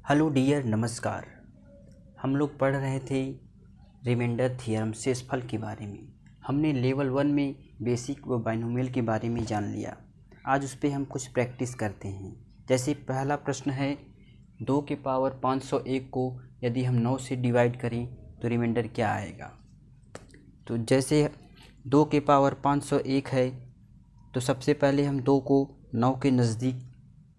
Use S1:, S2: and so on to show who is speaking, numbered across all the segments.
S1: Hello dear, नमस्कार। हम लोग पढ़ रहे थे रिमाइंडर थ्योरम शेषफल के बारे में। हमने लेवल 1 में बेसिक व बाइनोमियल के बारे में जान लिया। आज उस पर हम कुछ प्रैक्टिस करते हैं। जैसे पहला प्रश्न है, 2 के पावर 501 को यदि हम 9 से डिवाइड करें तो रिमाइंडर क्या आएगा। तो जैसे 2 के पावर 501 है तो सबसे पहले हम 2 को 9 के नज़दीक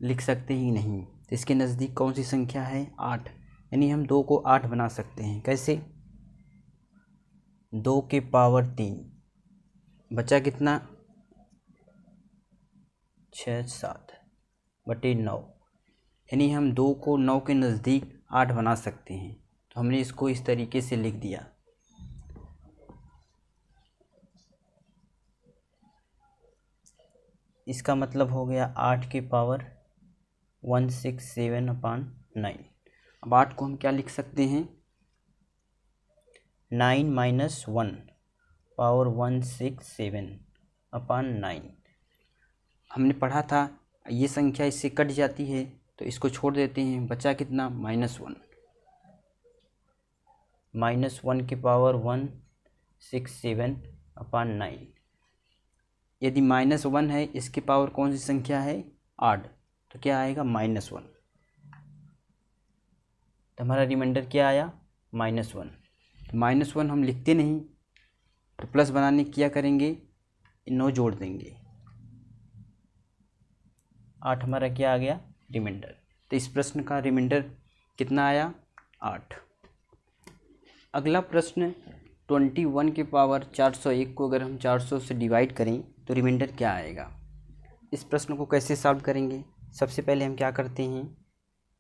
S1: लिख सकते ही नहीं। तो इसके नज़दीक कौन सी संख्या है? 8। यानी हम 2 को 8 बना सकते हैं। कैसे? 2 के पावर 3 बचा कितना? 6 7 बटे 9। यानी हम 2 को 9 के नज़दीक 8 बना सकते हैं। तो हमने इसको इस तरीके से लिख दिया। इसका मतलब हो गया 8 के पावर 167/9। अब 8 को हम क्या लिख सकते हैं? 9 - 1 पावर 167/9। हमने पढ़ा था ये संख्या इससे कट जाती है तो इसको छोड़ देते हैं। बचा कितना? -1। -1 के पावर 167/9। यदि -1 है, इसके पावर कौन सी संख्या है? 8। तो क्या आएगा? -1। तो हमारा रिमाइंडर क्या आया? -1। -1 हम लिखते नहीं तो प्लस बनाने क्या करेंगे? 9 जोड़ देंगे। 8 हमारा क्या आ गया? रिमाइंडर। तो इस प्रश्न का रिमाइंडर कितना आया? 8। अगला प्रश्न, 21 के पावर 401 को अगर हम 400 से डिवाइड करें तो रिमाइंडर क्या आएगा। इस प्रश्न को कैसे सॉल्व करेंगे? सबसे पहले हम क्या करते हैं,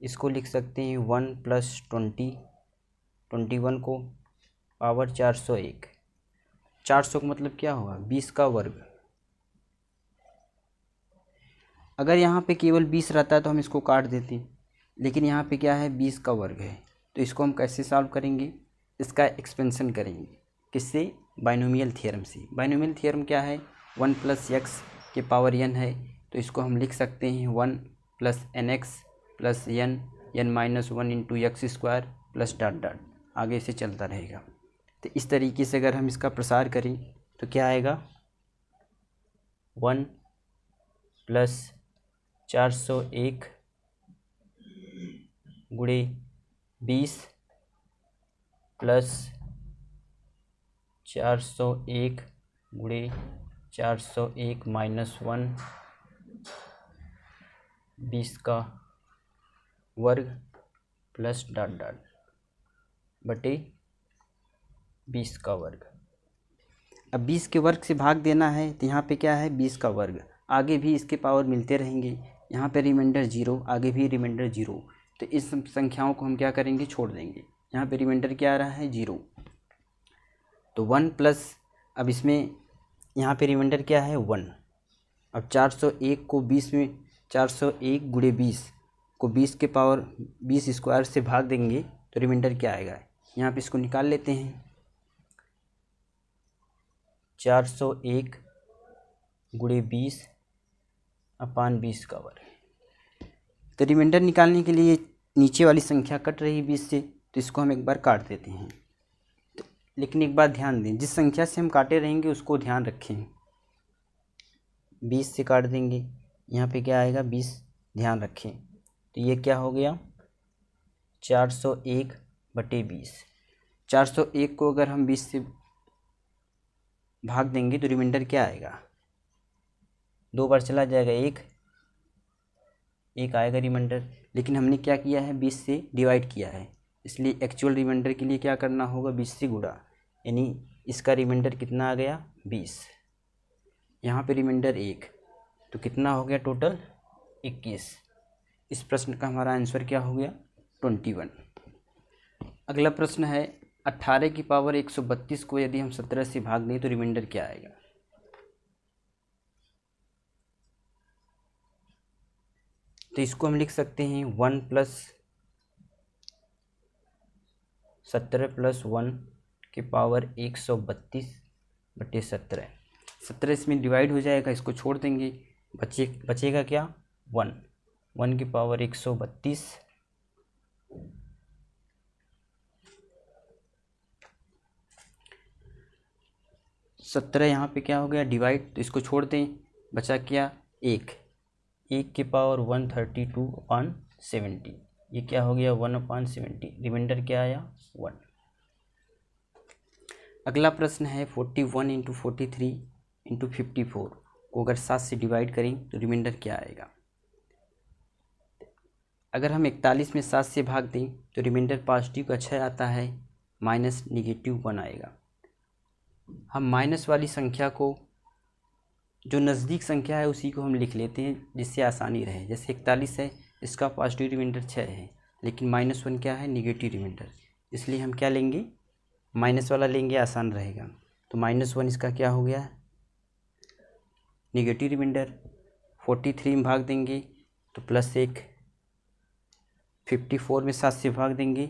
S1: इसको लिख सकते हैं 1 + 20। 21 को पावर 401। 400 का मतलब क्या होगा? 20 का वर्ग। अगर यहाँ पे केवल 20 रहता है तो हम इसको काट देते, लेकिन यहाँ पे क्या है? 20 का वर्ग है। तो इसको हम कैसे सॉल्व करेंगे? इसका एक्सपेंशन करेंगे। किससे? बाइनोमियल थ्योरम से। बाइनोमियल थ्योरम क्या है? 1 + x के पावर n है, तो इसको हम लिख सकते हैं 1 + nx + n (-1 × x² + ... आगे से चलता रहेगा। तो इस तरीके से अगर हम इसका प्रसार करें तो क्या आएगा? 1 + 401 × 20 + 401 × 401 - 1 20 का वर्ग + ... बटे 20 का वर्ग। अब 20 के वर्ग से भाग देना है तो यहाँ पे क्या है? 20 का वर्ग। आगे भी इसके पावर मिलते रहेंगे। यहाँ पे रिमाइंडर 0, आगे भी रिमाइंडर 0। तो इस संख्याओं को हम क्या करेंगे? छोड़ देंगे। यहाँ पे रिमाइंडर क्या आ रहा है? 0। तो 1 प्लस, अब इसमें यहाँ पे रिमाइंडर क्या है? 1। अब 401 को 20 में 401 × 20 को 20 के पावर 20² से भाग देंगे तो रिमाइंडर क्या आएगा? यहाँ पे इसको निकाल लेते हैं। 401 × 20/20 का वर्ग। तो रिमाइंडर निकालने के लिए नीचे वाली संख्या कट रही 20 से, तो इसको हम एक बार काट देते हैं। तो लेकिन एक बात ध्यान दें, जिस संख्या से हम काटे रहेंगे उसको ध्यान रखें। 20 से काट देंगे, यहाँ पे क्या आएगा? 20। ध्यान रखें। तो ये क्या हो गया? 401/20। 401 को अगर हम 20 से भाग देंगे तो रिमाइंडर क्या आएगा? 2 बार चला जाएगा, 1 आएगा रिमाइंडर। लेकिन हमने क्या किया है? 20 से डिवाइड किया है, इसलिए एक्चुअल रिमाइंडर के लिए क्या करना होगा? 20 से गुणा। यानी इसका रिमाइंडर कितना आ गया? 20। यहाँ पे रिमाइंडर 1, तो कितना हो गया टोटल? 21। इस प्रश्न का हमारा आंसर क्या हो गया? 21। अगला प्रश्न है, 18 की पावर 132 को यदि हम 17 से भाग दें तो रिमाइंडर क्या आएगा। तो इसको हम लिख सकते हैं 1 + 17 + 1 के पावर 132/17। 17 इसमें डिवाइड हो जाएगा, इसको छोड़ देंगे। बचेगा क्या? 1 की पावर 132 17 यहाँ पे क्या हो गया डिवाइड, तो इसको छोड़ दें, बचा क्या 1 की पावर 132/70, ये क्या हो गया 1/70, रिमाइंडर क्या आया 1। अगला प्रश्न है 41 × 43 × 54 को अगर 7 से डिवाइड करें तो रिमाइंडर क्या आएगा। अगर हम 41 में 7 से भाग दें तो रिमाइंडर पॉजिटिव का 6 आता है, माइनस -1 आएगा। हम माइनस वाली संख्या को, जो नज़दीक संख्या है उसी को हम लिख लेते हैं जिससे आसानी रहे। जैसे 41 है, इसका पॉजिटिव रिमाइंडर 6 है, लेकिन -1 क्या है नेगेटिव रिमाइंडर, इसलिए हम क्या लेंगे माइनस वाला लेंगे, आसान रहेगा। तो -1 इसका क्या हो गया नेगेटिव रिमाइंडर। 43 में भाग देंगे तो +1, 54 में 7 से भाग देंगे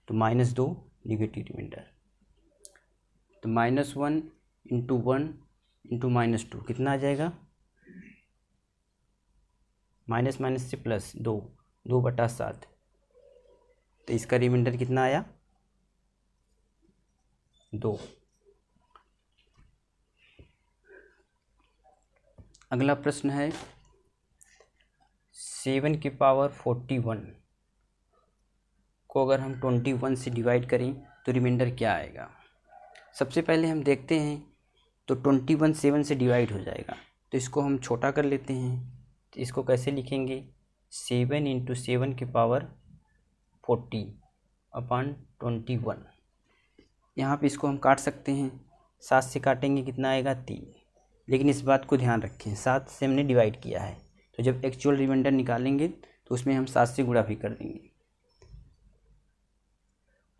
S1: तो -2 नेगेटिव रिमाइंडर। तो -1 × 1 × -2 कितना आ जाएगा, माइनस माइनस से प्लस 2/7, तो इसका रिमाइंडर कितना आया 2। अगला प्रश्न है 7 की पावर 41 को अगर हम 21 से डिवाइड करें तो रिमाइंडर क्या आएगा। सबसे पहले हम देखते हैं तो 21 7 से डिवाइड हो जाएगा, तो इसको हम छोटा कर लेते हैं। तो इसको कैसे लिखेंगे 7 × 7 की पावर 40/21। यहाँ पे इसको हम काट सकते हैं, 7 से काटेंगे कितना आएगा 3, लेकिन इस बात को ध्यान रखें 7 से हमने डिवाइड किया है, तो जब एक्चुअल रिमाइंडर निकालेंगे तो उसमें हम 7 से गुणा भी कर देंगे।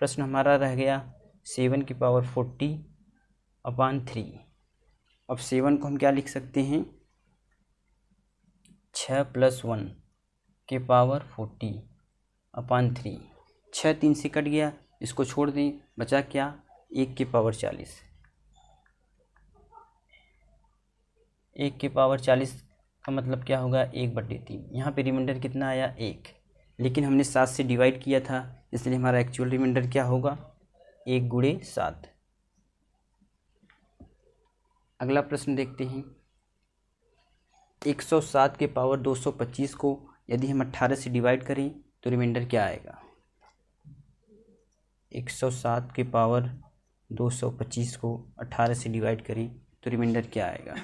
S1: प्रश्न हमारा रह गया 7 की पावर 40/3। अब 7 को हम क्या लिख सकते हैं 6 + 1 की पावर 40/3। 6 3 से कट गया, इसको छोड़ दें, बचा क्या 1 की पावर 40। 1 की पावर 40 का मतलब क्या होगा 1/3। यहाँ पे रिमाइंडर कितना आया 1, लेकिन हमने 7 से डिवाइड किया था, इसलिए हमारा एक्चुअल रिमाइंडर क्या होगा 1 × 7। अगला प्रश्न देखते हैं 107 के पावर 225 को यदि हम 18 से डिवाइड करें तो रिमाइंडर क्या आएगा। 107 के पावर 225 को 18 से डिवाइड करें तो रिमाइंडर क्या आएगा।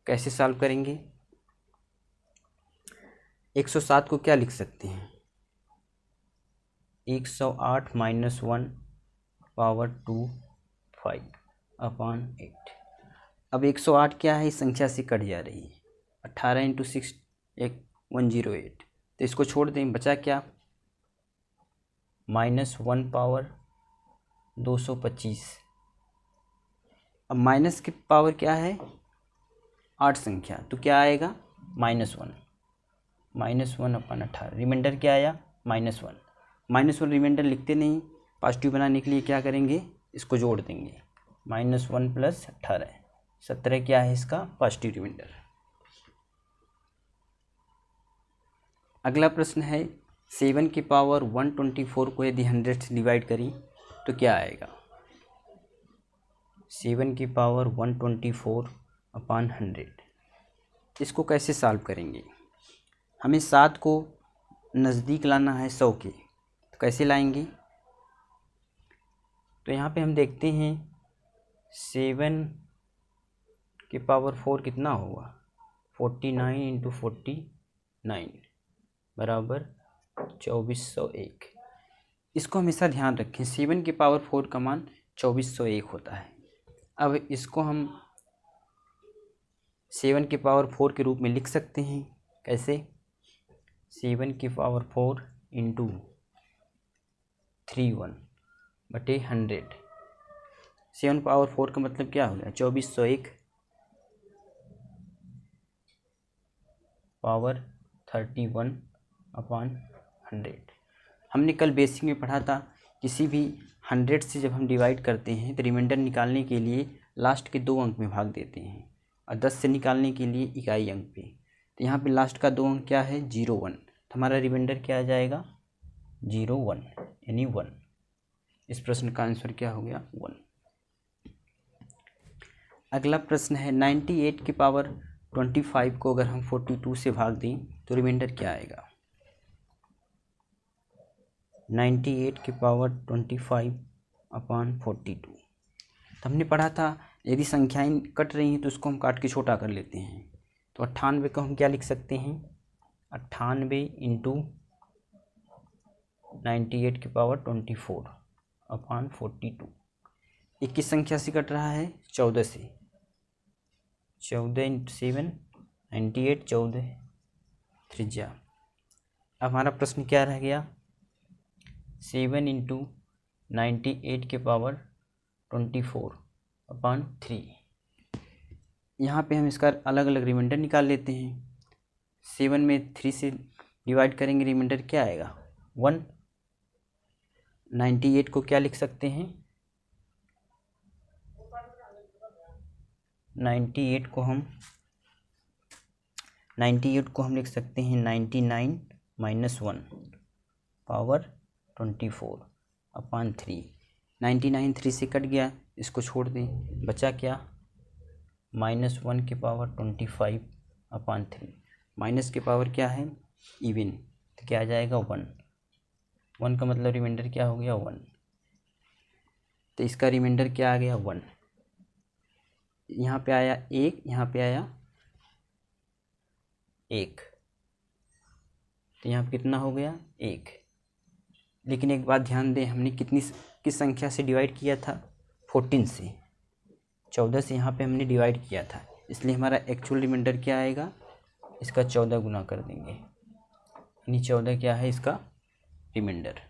S1: कैसे सॉल्व करेंगे 107 को क्या लिख सकते हैं 108 - 1 पावर 25/8। अब 108 क्या है, इस संख्या से कट जा रही है, 18 × 6 108, तो इसको छोड़ दें, बचा क्या -1 पावर 225। अब माइनस की पावर क्या है 8 संख्या, तो क्या आएगा -1 -1/18, रिमाइंडर क्या आया -1। -1 रिमाइंडर लिखते नहीं, पॉजिटिव बनाने के लिए क्या करेंगे इसको जोड़ देंगे, -1 + 18 17 क्या है इसका पॉजिटिव रिमाइंडर। अगला प्रश्न है 7 की पावर 124 को यदि 100 से डिवाइड करें तो क्या आएगा। 7 की पावर 124/100, इसको कैसे सॉल्व करेंगे। हमें 7 को नज़दीक लाना है 100 के, तो कैसे लाएंगे। तो यहाँ पे हम देखते हैं 7 की पावर 4 कितना होगा 49 × 49 बराबर 2401। इसको हमेशा ध्यान रखें 7 की पावर 4 का मान 2401 होता है। अब इसको हम 7 की पावर 4 के रूप में लिख सकते हैं, कैसे 7 की पावर 4 × 31/100। 7 पावर 4 का मतलब क्या हो गया 2401 पावर 31/100। हमने कल बेसिक में पढ़ा था किसी भी 100 से जब हम डिवाइड करते हैं तो रिमाइंडर निकालने के लिए लास्ट के 2 अंक में भाग देते हैं, और 10 से निकालने के लिए इकाई अंक पे। तो यहाँ पे लास्ट का 2 अंक क्या है 01, तो हमारा रिमाइंडर क्या आ जाएगा 01 यानी 1। इस प्रश्न का आंसर क्या हो गया 1। अगला प्रश्न है 98 की पावर 25 को अगर हम 42 से भाग दें तो रिमाइंडर क्या आएगा। 98 की पावर 25 अपान 42। तो हमने पढ़ा था यदि संख्याएं कट रही हैं तो उसको हम काट के छोटा कर लेते हैं। तो 98 को हम क्या लिख सकते हैं, 98 इंटू 98 की पावर 24 अपान 42। ये किस संख्या से कट रहा है, 14 से। 14 इंटू 7 98, 14 त्रिज्या। अब हमारा प्रश्न क्या रह गया, 7 इंटू 98 के पावर 24 अपान 3। यहाँ पे हम इसका अलग अलग रिमाइंडर निकाल लेते हैं। 7 में 3 से डिवाइड करेंगे, रिमाइंडर क्या आएगा, 1। 98 को क्या लिख सकते हैं, 98 को हम लिख सकते हैं 99 माइनस 1 पावर 24 अपान 3। 99 3 से कट गया, इसको छोड़ दें, बचा क्या, -1 की पावर 25 अपान 3। माइनस की पावर क्या है, इवन, तो क्या आ जाएगा 1। 1 का मतलब रिमाइंडर क्या हो गया, 1। तो इसका रिमाइंडर क्या आ गया, 1। यहाँ पे आया 1, यहाँ पे आया 1, तो यहाँ पे कितना हो गया, 1। लेकिन एक बात ध्यान दें, हमने किस संख्या से डिवाइड किया था, 14 से। 14 से यहाँ पे हमने डिवाइड किया था, इसलिए हमारा एक्चुअल रिमाइंडर क्या आएगा, इसका 14 गुना कर देंगे, यानी 14 क्या है इसका रिमाइंडर।